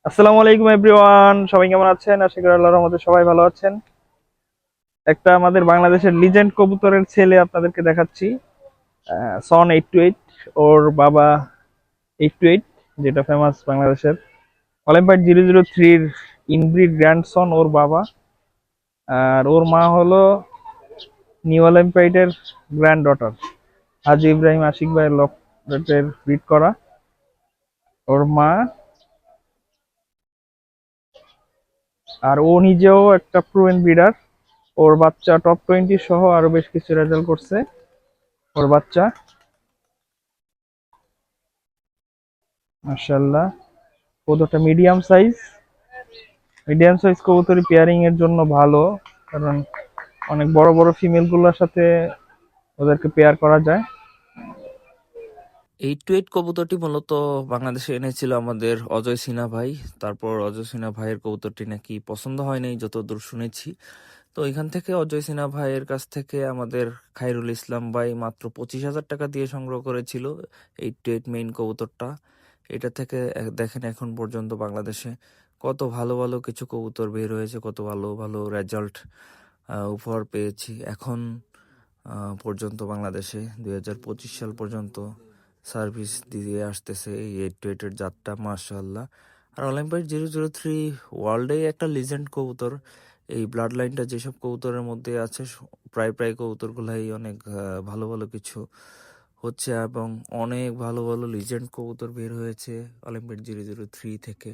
আসসালামু আলাইকুম এভরিওয়ান, সবাই কেমন আছেন? আশা করি আল্লাহর রহমতে সবাই ভালো আছেন। একটা আমাদের বাংলাদেশের লিজেন্ড কবুতরের ছেলে আপনাদেরকে দেখাচ্ছি। সন 828, ওর বাবা 828, যেটা ফেমাস বাংলাদেশের অলিম্পিয়াড 003-র ইনব্রিড গ্র্যান্ডসন ওর বাবা। আর ওর মা হলো নিউ অলিম্পিয়াডের গ্র্যান্ড ডটার, হাজি ইব্রাহিম আশিক ভাইয়ের লফটের ব্রিড করা ওর মা। আর ও নিজেও একটা প্রুভেন ব্রিডার। ওর বাচ্চা টপ 20 সহ আরো বেশ কিছু রেজাল্ট করছে। ওর বাচ্চা মাশাআল্লাহ কবুতরটা মিডিয়াম সাইজ কবুতরি পেয়ারিং এর জন্য ভালো, কারণ অনেক বড় বড় ফিমেল গুলোর সাথে ওদেরকে পেয়ার করা যায়। 828 কবুতরটি মূলত বাংলাদেশে এনেছিল আমাদের অজয় সিনহা ভাই। তারপর অজয় সিনহা ভাইয়ের কবুতরটি নাকি পছন্দ হয় নাই যতদূর শুনেছি। তো এখান থেকে অজয় সিনহা ভাইয়ের কাছ থেকে আমাদের খায়রুল ইসলাম ভাই মাত্র 25,000 টাকা দিয়ে সংগ্রহ করেছিল 828 মেইন কবুতরটা। এটা থেকে দেখেন এখন পর্যন্ত বাংলাদেশে কত ভালো ভালো কিছু কবুতর বের হয়েছে, কত ভালো ভালো রেজাল্ট উপহার পেয়েছি। এখন পর্যন্ত বাংলাদেশে 2025 সাল পর্যন্ত সার্ভিস দিয়ে আসতেছে এই 828-এর জাতটা, মাশাআল্লাহ। আর অলিম্পিয়াড 003 ওয়ার্ল্ডে একটা লিজেন্ড কবুতর। এই ব্লাড লাইনটা যেসব কবুতরের মধ্যে আছে প্রায় প্রায় কবুতরগুলাই অনেক ভালো ভালো কিছু হচ্ছে এবং অনেক ভালো ভালো লিজেন্ড কবুতর বের হয়েছে অলিম্পিয়াড 003 থেকে।